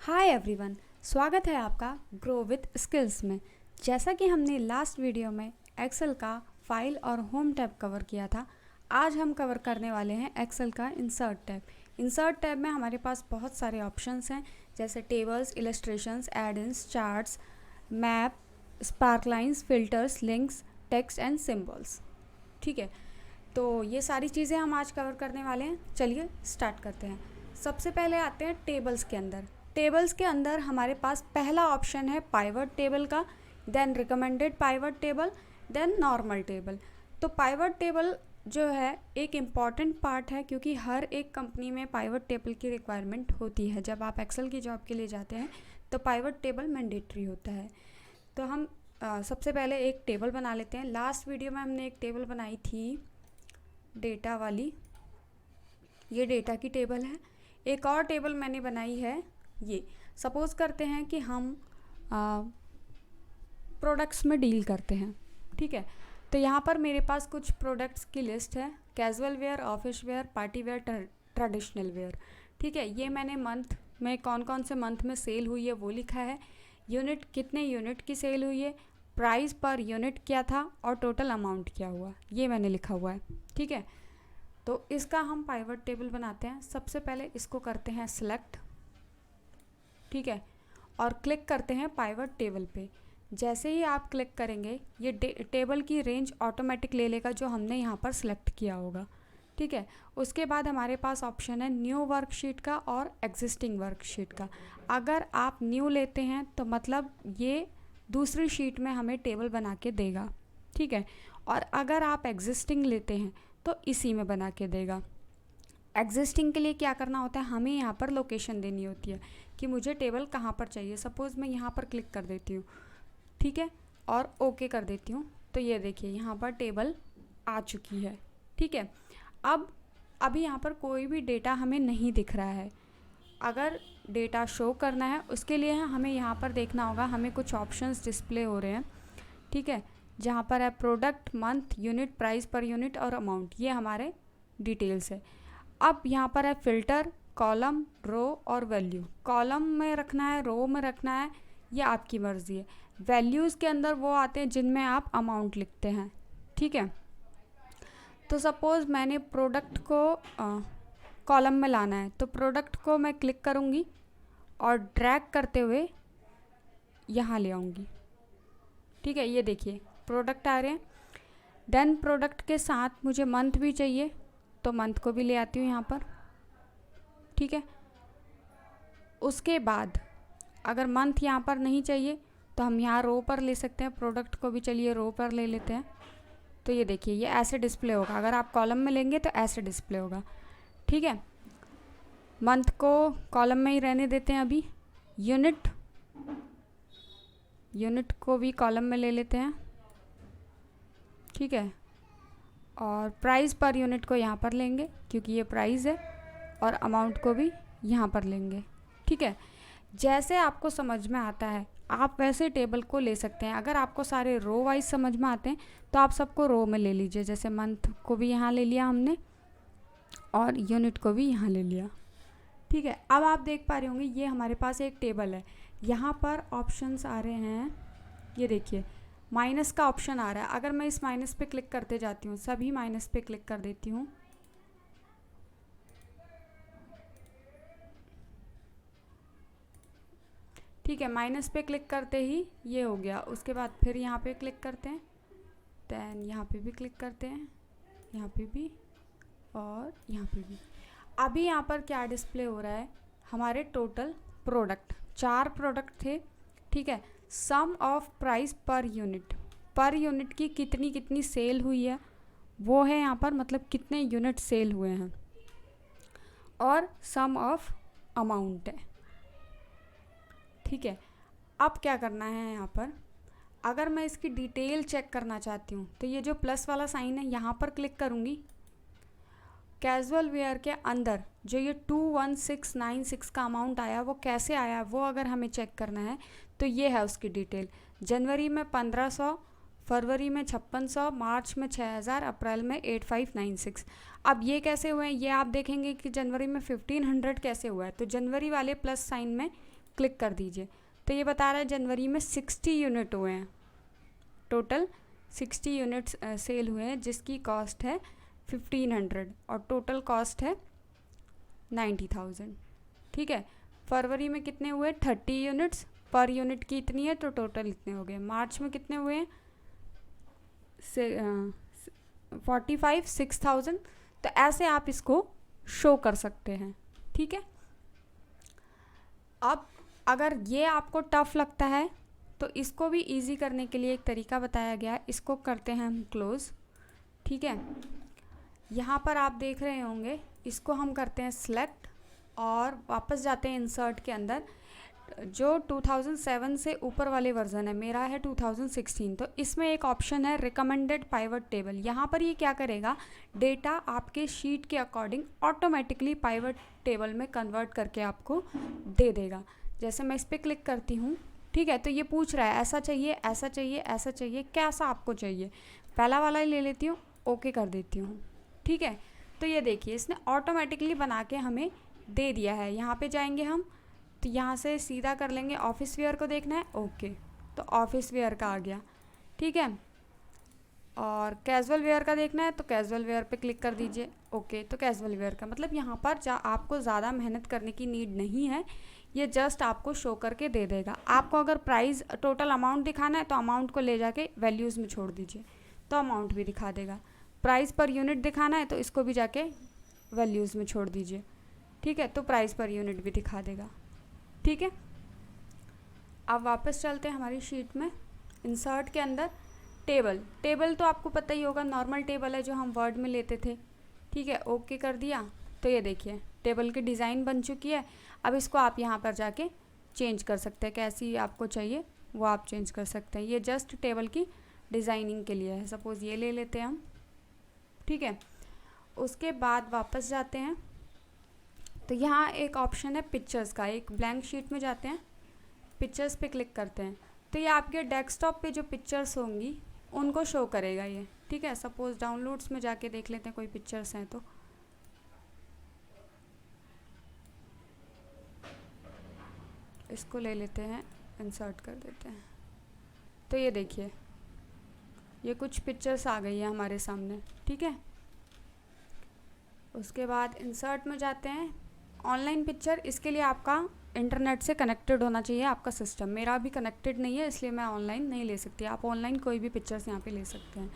Hi everyone, स्वागत है आपका ग्रो विथ स्किल्स में। जैसा कि हमने लास्ट वीडियो में एक्सेल का फाइल और होम टैब कवर किया था, आज हम कवर करने वाले हैं एक्सेल का इंसर्ट टैब। इंसर्ट टैब में हमारे पास बहुत सारे ऑप्शंस हैं, जैसे tables, illustrations, add-ins, charts, map, spark lines, filters, links, text and symbols. ठीक है, तो ये सारी चीज़ें हम आज कवर करने वाले हैं। चलिए स्टार्ट करते हैं। सबसे पहले आते हैं टेबल्स के अंदर। टेबल्स के अंदर हमारे पास पहला ऑप्शन है पाइवट टेबल का, then recommended pivot table, then normal table. तो पाइवट टेबल जो है एक इम्पॉर्टेंट पार्ट है, क्योंकि हर एक कंपनी में पाइवट टेबल की रिक्वायरमेंट होती है। जब आप एक्सेल की जॉब के लिए जाते हैं तो पाइवट टेबल मैंडेटरी होता है। तो हम सबसे पहले एक टेबल बना लेते हैं। लास्ट वीडियो में हमने एक टेबल बनाई थी डेटा वाली, ये डेटा की टेबल है। एक और टेबल मैंने बनाई है ये। सपोज़ करते हैं कि हम प्रोडक्ट्स में डील करते हैं, ठीक है। तो यहाँ पर मेरे पास कुछ प्रोडक्ट्स की लिस्ट है, casual wear, office where, party wear, traditional wear. ठीक है, ये मैंने मंथ में कौन कौन से मंथ में सेल हुई है वो लिखा है, यूनिट कितने यूनिट की सेल हुई है, प्राइस पर यूनिट क्या था और टोटल अमाउंट क्या हुआ, ये मैंने लिखा हुआ है। ठीक है, तो इसका हम पाइवट टेबल बनाते हैं। सबसे पहले इसको करते हैं सिलेक्ट, ठीक है, और क्लिक करते हैं पाइवट टेबल पे। जैसे ही आप क्लिक करेंगे ये टेबल की रेंज ऑटोमेटिक ले लेगा जो हमने यहाँ पर सिलेक्ट किया होगा। ठीक है, उसके बाद हमारे पास ऑप्शन है न्यू वर्कशीट का और एग्जिस्टिंग वर्कशीट का। अगर आप न्यू लेते हैं तो मतलब ये दूसरी शीट में हमें टेबल बना के देगा, ठीक है, और अगर आप एग्जिस्टिंग लेते हैं तो इसी में बना के देगा। एग्जिस्टिंग के लिए क्या करना होता है, हमें यहाँ पर लोकेशन देनी होती है कि मुझे टेबल कहाँ पर चाहिए। सपोज़ मैं यहाँ पर क्लिक कर देती हूँ, ठीक है, और ओके कर देती हूँ, तो ये देखिए यहाँ पर टेबल आ चुकी है। ठीक है, अब अभी यहाँ पर कोई भी डेटा हमें नहीं दिख रहा है। अगर डेटा शो करना है उसके लिए हमें यहाँ पर देखना होगा, हमें कुछ ऑप्शंस डिस्प्ले हो रहे हैं, ठीक है, जहाँ पर है product, month, unit, price per unit और अमाउंट, ये हमारे डिटेल्स है। अब यहाँ पर है फिल्टर, कॉलम, रो और वैल्यू। कॉलम में रखना है, रो में रखना है, ये आपकी मर्ज़ी है। वैल्यूज़ के अंदर वो आते हैं जिनमें आप अमाउंट लिखते हैं, ठीक है। तो सपोज़ मैंने प्रोडक्ट को कॉलम में लाना है, तो प्रोडक्ट को मैं क्लिक करूँगी और ड्रैग करते हुए यहाँ ले आऊँगी, ठीक है। ये देखिए प्रोडक्ट आ रहे हैं। देन प्रोडक्ट के साथ मुझे मंथ भी चाहिए तो मंथ को भी ले आती हूँ यहाँ पर, ठीक है। उसके बाद अगर मंथ यहाँ पर नहीं चाहिए तो हम यहाँ रो पर ले सकते हैं, प्रोडक्ट को भी चलिए रो पर ले लेते हैं। तो ये देखिए ये ऐसे डिस्प्ले होगा। अगर आप कॉलम में लेंगे तो ऐसे डिस्प्ले होगा, ठीक है। मंथ को कॉलम में ही रहने देते हैं अभी। यूनिट को भी कॉलम में ले लेते हैं, ठीक है, और प्राइस पर यूनिट को यहाँ पर लेंगे क्योंकि ये प्राइस है, और अमाउंट को भी यहाँ पर लेंगे, ठीक है। जैसे आपको समझ में आता है आप वैसे टेबल को ले सकते हैं। अगर आपको सारे रो वाइज समझ में आते हैं तो आप सबको रो में ले लीजिए। जैसे मंथ को भी यहाँ ले लिया हमने और यूनिट को भी यहाँ ले लिया, ठीक है। अब आप देख पा रहे होंगे ये हमारे पास एक टेबल है। यहाँ पर ऑप्शंस आ रहे हैं, ये देखिए माइनस का ऑप्शन आ रहा है। अगर मैं इस माइनस पे क्लिक करते जाती हूँ, सभी माइनस पे क्लिक कर देती हूँ, ठीक है, माइनस पे क्लिक करते ही ये हो गया। उसके बाद फिर यहाँ पे क्लिक करते हैं, देन यहाँ पे भी क्लिक करते हैं, यहाँ पे भी और यहाँ पे भी। अभी यहाँ पर क्या डिस्प्ले हो रहा है, हमारे टोटल प्रोडक्ट 4 प्रोडक्ट थे, ठीक है। सम ऑफ प्राइस पर यूनिट की कितनी कितनी सेल हुई है वो है यहाँ पर, मतलब कितने यूनिट सेल हुए हैं, और सम ऑफ अमाउंट है, ठीक है। अब क्या करना है यहाँ पर, अगर मैं इसकी डिटेल चेक करना चाहती हूँ तो ये जो प्लस वाला साइन है यहाँ पर क्लिक करूँगी। कैजुअल वेयर के अंदर जो ये 21696 का अमाउंट आया वो कैसे आया, वो अगर हमें चेक करना है तो ये है उसकी डिटेल। जनवरी में 1500, फरवरी में 5600, मार्च में 6000, अप्रैल में 8596। अब ये कैसे हुए हैं ये आप देखेंगे कि जनवरी में 1500 कैसे हुआ है। तो जनवरी वाले प्लस साइन में क्लिक कर दीजिए। तो ये बता रहा है जनवरी में 60 यूनिट हुए हैं, टोटल 60 यूनिट्स सेल हुए हैं, जिसकी कॉस्ट है 1500 और टोटल कॉस्ट है 90,000। ठीक है, फरवरी में कितने हुए? 30 यूनिट्स, पर यूनिट की इतनी है तो टोटल इतने हो गए। मार्च में कितने हुए हैं? 45 6000। तो ऐसे आप इसको शो कर सकते हैं। ठीक है, अब अगर ये आपको टफ लगता है तो इसको भी इजी करने के लिए एक तरीका बताया गया है। इसको करते हैं हम क्लोज। ठीक है, यहाँ पर आप देख रहे होंगे, इसको हम करते हैं सिलेक्ट और वापस जाते हैं इंसर्ट के अंदर। जो 2007 से ऊपर वाले वर्जन है, मेरा है 2016, तो इसमें एक ऑप्शन है रिकमेंडेड पाइवट टेबल। यहाँ पर ये क्या करेगा, डेटा आपके शीट के अकॉर्डिंग ऑटोमेटिकली पाइवट टेबल में कन्वर्ट करके आपको दे देगा। जैसे मैं इस पर क्लिक करती हूँ, ठीक है, तो ये पूछ रहा है ऐसा चाहिए, ऐसा चाहिए, ऐसा चाहिए, कैसा आपको चाहिए। पहला वाला ही ले लेती हूँ, ओके कर देती हूँ। ठीक है, तो ये देखिए इसने ऑटोमेटिकली बना के हमें दे दिया है। यहाँ पे जाएंगे हम, तो यहाँ से सीधा कर लेंगे ऑफिस वेयर को देखना है, ओके, तो ऑफिस वेयर का आ गया। ठीक है, और कैजुअल वेयर का देखना है तो कैजुअल वेयर पे क्लिक कर दीजिए, ओके, तो कैजुअल वेयर का। मतलब यहाँ पर आपको ज़्यादा मेहनत करने की नीड नहीं है, ये जस्ट आपको शो करके दे देगा। आपको अगर प्राइस टोटल अमाउंट दिखाना है तो अमाउंट को ले जाके वैल्यूज़ में छोड़ दीजिए, तो अमाउंट भी दिखा देगा। प्राइस पर यूनिट दिखाना है तो इसको भी जाके वैल्यूज़ में छोड़ दीजिए। ठीक है, तो प्राइस पर यूनिट भी दिखा देगा। ठीक है, अब वापस चलते हैं हमारी शीट में। इंसर्ट के अंदर टेबल तो आपको पता ही होगा, नॉर्मल टेबल है जो हम वर्ड में लेते थे। ठीक है, ओके कर दिया, तो ये देखिए टेबल की डिज़ाइन बन चुकी है। अब इसको आप यहाँ पर जाके चेंज कर सकते हैं, कैसी आपको चाहिए वो आप चेंज कर सकते हैं। ये जस्ट टेबल की डिज़ाइनिंग के लिए है। सपोज़ ये ले लेते हैं हम। ठीक है, उसके बाद वापस जाते हैं, तो यहाँ एक ऑप्शन है पिक्चर्स का। एक ब्लैंक शीट में जाते हैं, पिक्चर्स पे क्लिक करते हैं, तो ये आपके डेस्कटॉप पे जो पिक्चर्स होंगी उनको शो करेगा ये। ठीक है, सपोज़ डाउनलोड्स में जाके देख लेते हैं कोई पिक्चर्स हैं तो। इसको ले लेते हैं, इंसर्ट कर देते हैं, तो ये देखिए ये कुछ पिक्चर्स आ गई है हमारे सामने। ठीक है, उसके बाद इंसर्ट में जाते हैं, ऑनलाइन पिक्चर। इसके लिए आपका इंटरनेट से कनेक्टेड होना चाहिए आपका सिस्टम। मेरा अभी कनेक्टेड नहीं है, इसलिए मैं ऑनलाइन नहीं ले सकती। आप ऑनलाइन कोई भी पिक्चर्स यहाँ पे ले सकते हैं।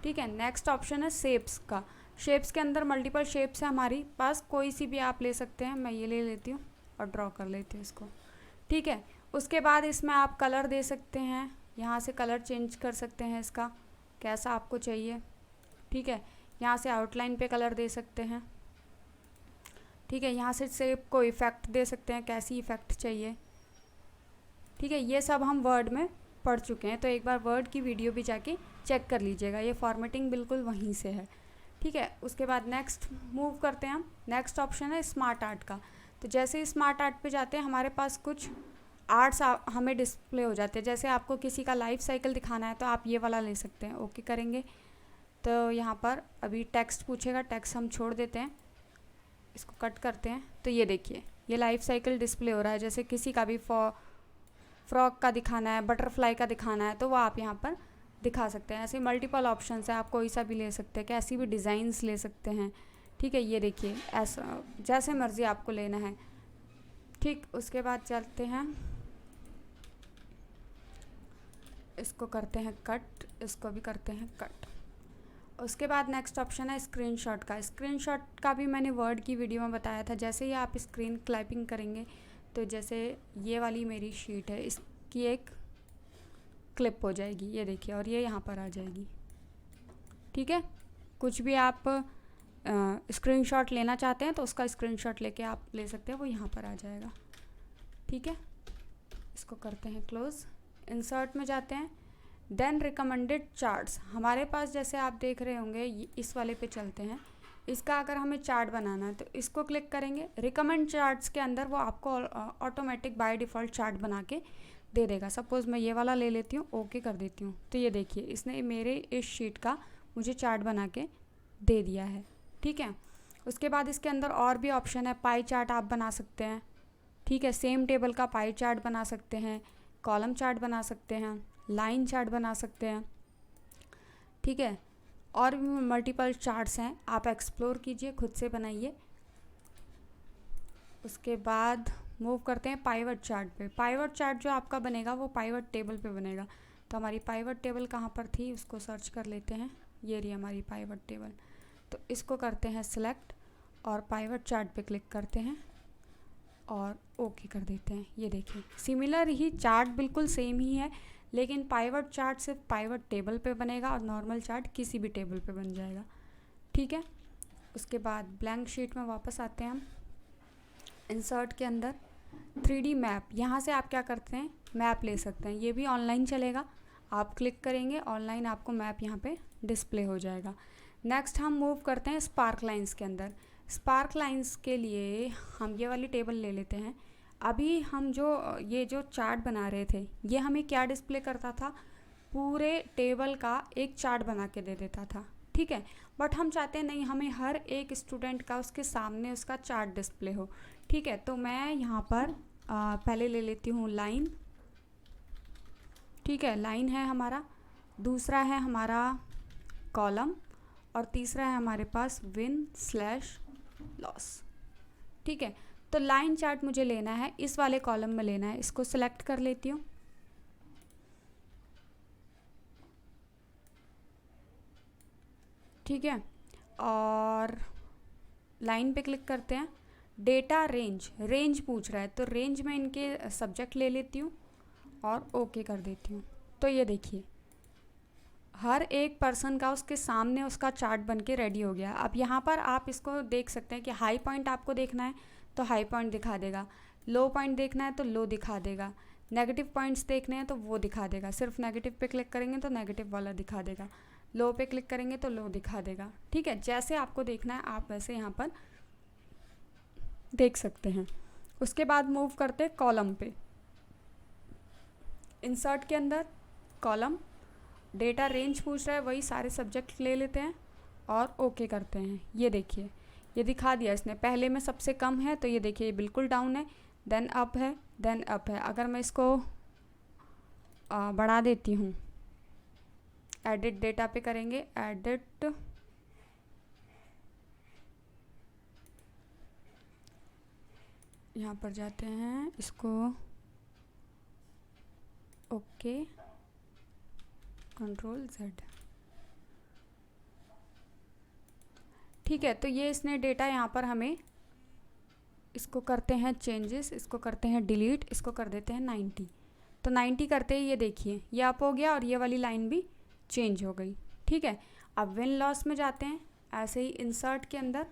ठीक है, नेक्स्ट ऑप्शन है शेप्स का। शेप्स के अंदर मल्टीपल शेप्स है हमारी पास, कोई सी भी आप ले सकते हैं। मैं ये ले लेती हूँ और ड्रॉ कर लेती हूँ इसको। ठीक है, उसके बाद इसमें आप कलर दे सकते हैं, यहाँ से कलर चेंज कर सकते हैं इसका, कैसा आपको चाहिए। ठीक है, यहाँ से आउटलाइन पे कलर दे सकते हैं। ठीक है, यहाँ से शेप को इफ़ेक्ट दे सकते हैं, कैसी इफ़ेक्ट चाहिए। ठीक है, ये सब हम वर्ड में पढ़ चुके हैं, तो एक बार वर्ड की वीडियो भी जाके चेक कर लीजिएगा, ये फॉर्मेटिंग बिल्कुल वहीं से है। ठीक है, उसके बाद नेक्स्ट मूव करते हैं हम। नेक्स्ट ऑप्शन है स्मार्ट आर्ट का। तो जैसे ही स्मार्ट आर्ट पे जाते हैं, हमारे पास कुछ आर्ट्स हमें डिस्प्ले हो जाते हैं। जैसे आपको किसी का लाइफ साइकिल दिखाना है तो आप ये वाला ले सकते हैं, ओके करेंगे। तो यहाँ पर अभी टेक्स्ट पूछेगा, टेक्स्ट हम छोड़ देते हैं, इसको कट करते हैं। तो ये देखिए ये लाइफ साइकिल डिस्प्ले हो रहा है। जैसे किसी का भी फ्रॉक का दिखाना है, बटरफ्लाई का दिखाना है, तो वो आप यहाँ पर दिखा सकते हैं। ऐसे मल्टीपल ऑप्शंस है, आप कोई सा भी ले सकते हैं, कैसी भी डिज़ाइंस ले सकते हैं। ठीक है, ये देखिए ऐसा जैसे मर्ज़ी आपको लेना है। ठीक, उसके बाद चलते हैं, इसको करते हैं कट, इसको भी करते हैं कट। उसके बाद नेक्स्ट ऑप्शन है स्क्रीनशॉट का। स्क्रीनशॉट का भी मैंने वर्ड की वीडियो में बताया था। जैसे ही आप स्क्रीन क्लैपिंग करेंगे, तो जैसे ये वाली मेरी शीट है, इसकी एक क्लिप हो जाएगी, ये देखिए, और ये यहाँ पर आ जाएगी। ठीक है, कुछ भी आप स्क्रीनशॉट लेना चाहते हैं तो उसका स्क्रीनशॉट लेके आप ले सकते हैं, वो यहाँ पर आ जाएगा। ठीक है, इसको करते हैं क्लोज। इंसर्ट में जाते हैं, देन रिकमेंडेड चार्ट्स। हमारे पास जैसे आप देख रहे होंगे, इस वाले पे चलते हैं। इसका अगर हमें चार्ट बनाना है तो इसको क्लिक करेंगे। रिकमेंड चार्ट्स के अंदर वो आपको ऑटोमेटिक बाय डिफ़ॉल्ट चार्ट बना के दे देगा। सपोज़ मैं ये वाला ले लेती हूँ, ओके कर देती हूँ, तो ये देखिए इसने मेरे इस शीट का मुझे चार्ट बना के दे दिया है। ठीक है, उसके बाद इसके अंदर और भी ऑप्शन है, पाई चार्ट आप बना सकते हैं, ठीक है, सेम टेबल का पाई चार्ट बना सकते हैं, कॉलम चार्ट बना सकते हैं, लाइन चार्ट बना सकते हैं, ठीक है, और भी मल्टीपल चार्ट्स हैं, आप एक्सप्लोर कीजिए, खुद से बनाइए। उसके बाद मूव करते हैं पाइवट चार्ट पे। पाइवट चार्ट जो आपका बनेगा वो पाइवट टेबल पे बनेगा। तो हमारी पाइवट टेबल कहाँ पर थी, उसको सर्च कर लेते हैं। ये रही हमारी पाइवट टेबल। तो इसको करते हैं सिलेक्ट और पाइवट चार्ट पे क्लिक करते हैं और ओके कर देते हैं। ये देखिए सिमिलर ही चार्ट, बिल्कुल सेम ही है, लेकिन पाइवट चार्ट सिर्फ पाइवट टेबल पे बनेगा और नॉर्मल चार्ट किसी भी टेबल पे बन जाएगा, ठीक है। उसके बाद ब्लैंक शीट में वापस आते हैं हम। इंसर्ट के अंदर 3D मैप, यहाँ से आप क्या करते हैं, मैप ले सकते हैं। ये भी ऑनलाइन चलेगा, आप क्लिक करेंगे ऑनलाइन आपको मैप यहाँ पे डिस्प्ले हो जाएगा। नेक्स्ट हम मूव करते हैं स्पार्क लाइंस के अंदर। स्पार्क लाइंस के लिए हम ये वाली टेबल ले लेते हैं। अभी हम ये जो चार्ट बना रहे थे, ये हमें क्या डिस्प्ले करता था, पूरे टेबल का एक चार्ट बना के दे देता था, ठीक है। बट हम चाहते हैं नहीं, हमें हर एक स्टूडेंट का उसके सामने उसका चार्ट डिस्प्ले हो, ठीक है। तो मैं यहाँ पर पहले ले लेती हूँ लाइन, ठीक है, लाइन है हमारा, दूसरा है हमारा कॉलम और तीसरा है हमारे पास विन/लॉस, ठीक है। तो लाइन चार्ट मुझे लेना है, इस वाले कॉलम में लेना है, इसको सिलेक्ट कर लेती हूँ। ठीक है, और लाइन पे क्लिक करते हैं। डेटा रेंज पूछ रहा है, तो रेंज में इनके सब्जेक्ट ले लेती हूँ और ओके कर देती हूँ। तो ये देखिए हर एक पर्सन का उसके सामने उसका चार्ट बन के रेडी हो गया। अब यहाँ पर आप इसको देख सकते हैं कि हाई पॉइंट आपको देखना है तो हाई पॉइंट दिखा देगा, लो पॉइंट देखना है तो लो दिखा देगा, नेगेटिव पॉइंट्स देखने हैं तो वो दिखा देगा। सिर्फ नेगेटिव पे क्लिक करेंगे तो नेगेटिव वाला दिखा देगा, लो पे क्लिक करेंगे तो लो दिखा देगा, ठीक है। जैसे आपको देखना है आप वैसे यहाँ पर देख सकते हैं। उसके बाद मूव करते हैं कॉलम पे। इंसर्ट के अंदर कॉलम, डेटा रेंज पूछ रहा है, वही सारे सब्जेक्ट ले लेते हैं और ओके करते हैं। ये देखिए ये दिखा दिया इसने, पहले में सबसे कम है तो ये देखिए बिल्कुल डाउन है, देन अप है, देन अप है। अगर मैं इसको बढ़ा देती हूँ, एडिट डेटा पे करेंगे, एडिट यहाँ पर जाते हैं, इसको ओके Ctrl+Z, ठीक है। तो ये इसने डेटा यहाँ पर हमें, इसको करते हैं चेंजेस, इसको करते हैं डिलीट, इसको कर देते हैं 90। तो 90 करते ही ये देखिए ये अप हो गया और ये वाली लाइन भी चेंज हो गई, ठीक है। अब विन लॉस में जाते हैं, ऐसे ही इंसर्ट के अंदर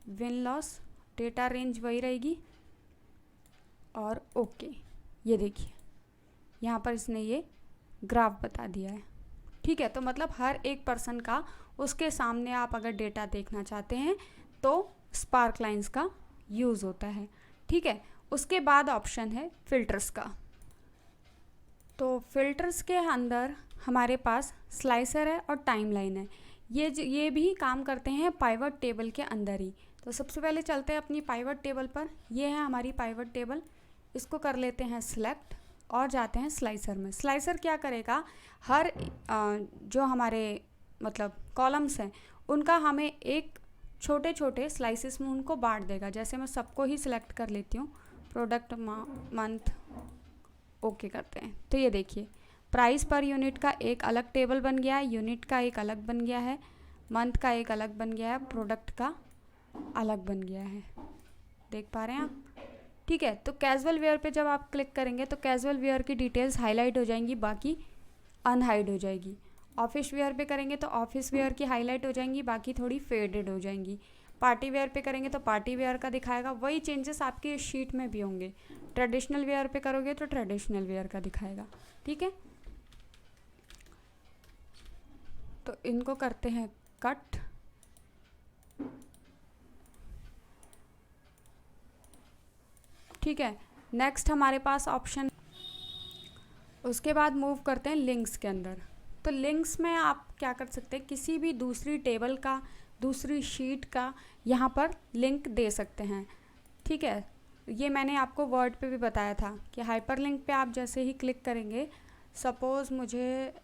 विन लॉस, डेटा रेंज वही रहेगी और ओके। ये देखिए यहाँ पर इसने ये ग्राफ बता दिया है, ठीक है। तो मतलब हर एक पर्सन का उसके सामने आप अगर डेटा देखना चाहते हैं तो स्पार्क लाइंस का यूज़ होता है, ठीक है। उसके बाद ऑप्शन है फिल्टर्स का। तो फिल्टर्स के अंदर हमारे पास स्लाइसर है और टाइमलाइन है। ये भी काम करते हैं पाइवट टेबल के अंदर ही। तो सबसे पहले चलते हैं अपनी पाइवट टेबल पर। ये है हमारी पाइवट टेबल, इसको कर लेते हैं सिलेक्ट और जाते हैं स्लाइसर में। स्लाइसर क्या करेगा, हर जो हमारे मतलब कॉलम्स हैं उनका हमें एक छोटे छोटे स्लाइसेस में उनको बांट देगा। जैसे मैं सबको ही सिलेक्ट कर लेती हूँ, प्रोडक्ट मंथ, ओके करते हैं। तो ये देखिए प्राइस पर यूनिट का एक अलग टेबल बन गया है, यूनिट का एक अलग बन गया है, मंथ का एक अलग बन गया है, प्रोडक्ट का अलग बन गया है, देख पा रहे हैं आप, ठीक है। तो कैजुअल वेयर पे जब आप क्लिक करेंगे तो कैजुअल वेयर की डिटेल्स हाईलाइट हो जाएंगी, बाकी अनहाइड हो जाएगी। ऑफिस वेयर पे करेंगे तो ऑफिस वेयर की हाईलाइट हो जाएंगी, बाकी थोड़ी फेडेड हो जाएंगी। पार्टी वेयर पे करेंगे तो पार्टी वेयर का दिखाएगा। वही चेंजेस आपके शीट में भी होंगे। ट्रेडिशनल वेयर पे करोगे तो ट्रेडिशनल वेयर का दिखाएगा, ठीक है। तो इनको करते हैं कट, ठीक है। नेक्स्ट हमारे पास ऑप्शन, उसके बाद मूव करते हैं लिंक्स के अंदर। तो लिंक्स में आप क्या कर सकते हैं, किसी भी दूसरी टेबल का, दूसरी शीट का यहाँ पर लिंक दे सकते हैं, ठीक है। ये मैंने आपको वर्ड पे भी बताया था कि हाइपरलिंक पे आप जैसे ही क्लिक करेंगे, सपोज़ मुझे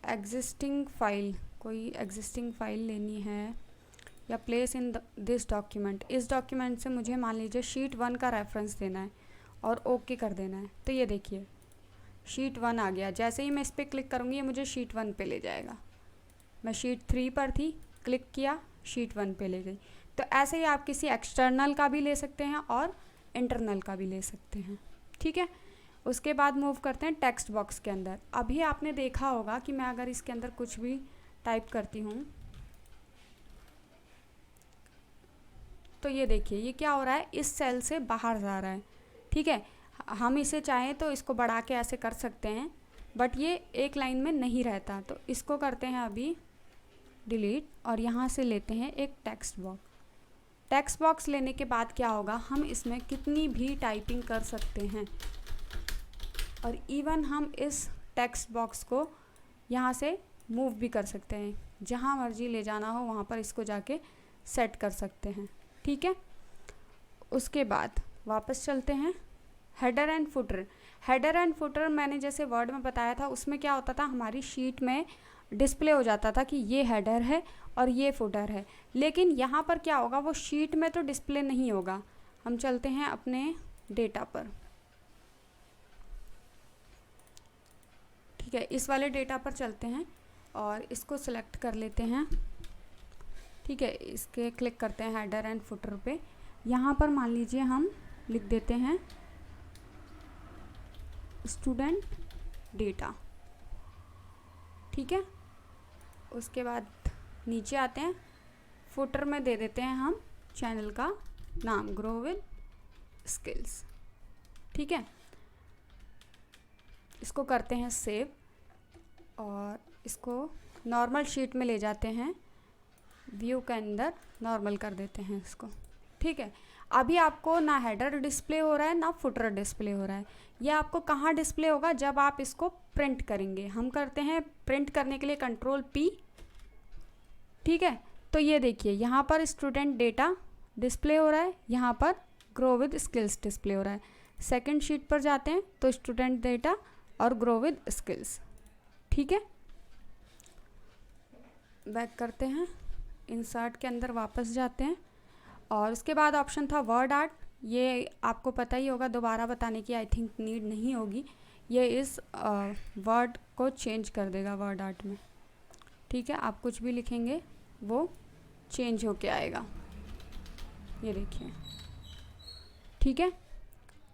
कोई एग्जिस्टिंग फाइल लेनी है या प्लेस इन दिस डॉक्यूमेंट, इस डॉक्यूमेंट से मुझे मान लीजिए शीट 1 का रेफरेंस देना है और ओके कर देना है। तो ये देखिए शीट 1 आ गया। जैसे ही मैं इस पर क्लिक करूँगी ये मुझे शीट 1 पे ले जाएगा। मैं शीट 3 पर थी, क्लिक किया, शीट 1 पे ले गई। तो ऐसे ही आप किसी एक्सटर्नल का भी ले सकते हैं और इंटरनल का भी ले सकते हैं। ठीक है, उसके बाद मूव करते हैं टेक्स्ट बॉक्स के अंदर। अभी आपने देखा होगा कि मैं अगर इसके अंदर कुछ भी टाइप करती हूँ तो ये देखिए ये क्या हो रहा है, इस सेल से बाहर जा रहा है। ठीक है, हम इसे चाहें तो इसको बढ़ा के ऐसे कर सकते हैं, बट ये एक लाइन में नहीं रहता। तो इसको करते हैं अभी डिलीट और यहाँ से लेते हैं एक टेक्स्ट बॉक्स। टेक्स्ट बॉक्स लेने के बाद क्या होगा, हम इसमें कितनी भी टाइपिंग कर सकते हैं और इवन हम इस टेक्स्ट बॉक्स को यहाँ से मूव भी कर सकते हैं। जहाँ मर्जी ले जाना हो वहाँ पर इसको जाके सेट कर सकते हैं। ठीक है, उसके बाद वापस चलते हैं header and footer. Header and footer मैंने जैसे वर्ड में बताया था, उसमें क्या होता था, हमारी शीट में डिस्प्ले हो जाता था कि ये हेडर है और ये फुटर है। लेकिन यहाँ पर क्या होगा, वो शीट में तो डिस्प्ले नहीं होगा। हम चलते हैं अपने डेटा पर। ठीक है, इस वाले डेटा पर चलते हैं और इसको सिलेक्ट कर लेते हैं। ठीक है, इसके क्लिक करते हैं हेडर एंड फुटर पे। यहाँ पर मान लीजिए हम लिख देते हैं स्टूडेंट डेटा। ठीक है, उसके बाद नीचे आते हैं, फुटर में दे देते हैं हम चैनल का नाम ग्रो विद स्किल्स। ठीक है, इसको करते हैं सेव और इसको नॉर्मल शीट में ले जाते हैं, व्यू के अंदर नॉर्मल कर देते हैं इसको। ठीक है, अभी आपको ना हेडर डिस्प्ले हो रहा है ना फुटर डिस्प्ले हो रहा है। ये आपको कहाँ डिस्प्ले होगा, जब आप इसको प्रिंट करेंगे। हम करते हैं प्रिंट करने के लिए कंट्रोल P। ठीक है, तो ये देखिए यहाँ पर स्टूडेंट डेटा डिस्प्ले हो रहा है, यहाँ पर ग्रो विद स्किल्स डिस्प्ले हो रहा है। सेकंड शीट पर जाते हैं तो स्टूडेंट डेटा और ग्रो विद स्किल्स। ठीक है, बैक करते हैं, इंसर्ट के अंदर वापस जाते हैं और उसके बाद ऑप्शन था वर्ड आर्ट। ये आपको पता ही होगा, दोबारा बताने की आई थिंक नीड नहीं होगी। ये इस वर्ड को चेंज कर देगा वर्ड आर्ट में। ठीक है, आप कुछ भी लिखेंगे वो चेंज होके आएगा, ये देखिए। ठीक है,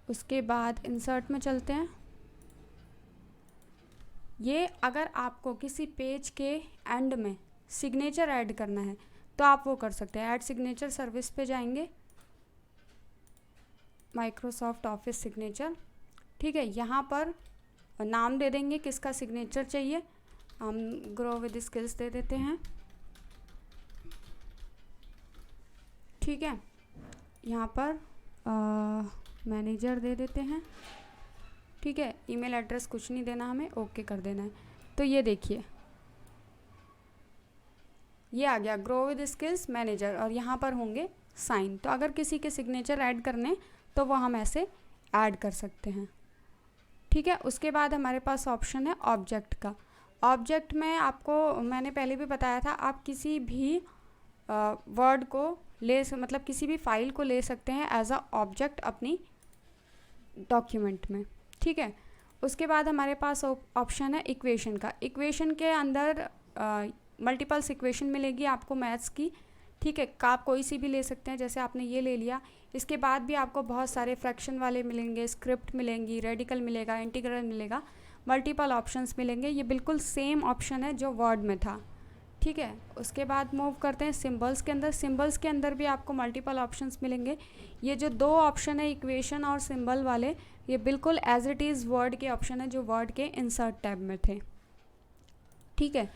उसके बाद इंसर्ट में चलते हैं। ये अगर आपको किसी पेज के एंड में सिग्नेचर ऐड करना है तो आप वो कर सकते हैं। ऐड सिग्नेचर सर्विस पे जाएंगे, माइक्रोसॉफ्ट ऑफिस सिग्नेचर। ठीक है, यहाँ पर नाम दे देंगे किसका सिग्नेचर चाहिए। हम ग्रो विद स्किल्स दे देते हैं। ठीक है, यहाँ पर मैनेजर दे देते हैं। ठीक है, ईमेल एड्रेस कुछ नहीं देना हमें, ओके कर देना है। तो ये देखिए ये आ गया ग्रो विद स्किल्स मैनेजर और यहाँ पर होंगे साइन। तो अगर किसी के सिग्नेचर ऐड करने तो वो हम ऐसे ऐड कर सकते हैं। ठीक है, उसके बाद हमारे पास ऑप्शन है ऑब्जेक्ट का। ऑब्जेक्ट में आपको मैंने पहले भी बताया था, आप किसी भी वर्ड को मतलब किसी भी फाइल को ले सकते हैं एज अ ऑब्जेक्ट अपनी डॉक्यूमेंट में। ठीक है, उसके बाद हमारे पास ऑप्शन है इक्वेशन का। इक्वेशन के अंदर मल्टीपल्स इक्वेशन मिलेगी आपको मैथ्स की। ठीक है, आप कोई सी भी ले सकते हैं, जैसे आपने ये ले लिया। इसके बाद भी आपको बहुत सारे फ्रैक्शन वाले मिलेंगे, स्क्रिप्ट मिलेंगी, रेडिकल मिलेगा, इंटीग्रल मिलेगा, मल्टीपल ऑप्शंस मिलेंगे। ये बिल्कुल सेम ऑप्शन है जो वर्ड में था। ठीक है, उसके बाद मूव करते हैं सिंबल्स के अंदर। सिंबल्स के अंदर भी आपको मल्टीपल ऑप्शंस मिलेंगे। ये जो दो ऑप्शन है इक्वेशन और सिंबल वाले, ये बिल्कुल एज इट इज़ वर्ड के ऑप्शन है जो वर्ड के इंसर्ट टैब में थे। ठीक है,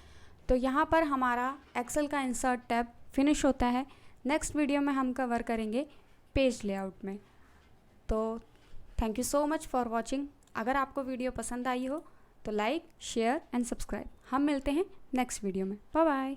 तो यहाँ पर हमारा एक्सेल का इंसर्ट टैब फिनिश होता है। नेक्स्ट वीडियो में हम कवर करेंगे पेज लेआउट में। तो thank you so much for watching. अगर आपको वीडियो पसंद आई हो तो लाइक, शेयर एंड सब्सक्राइब। हम मिलते हैं नेक्स्ट वीडियो में। Bye bye.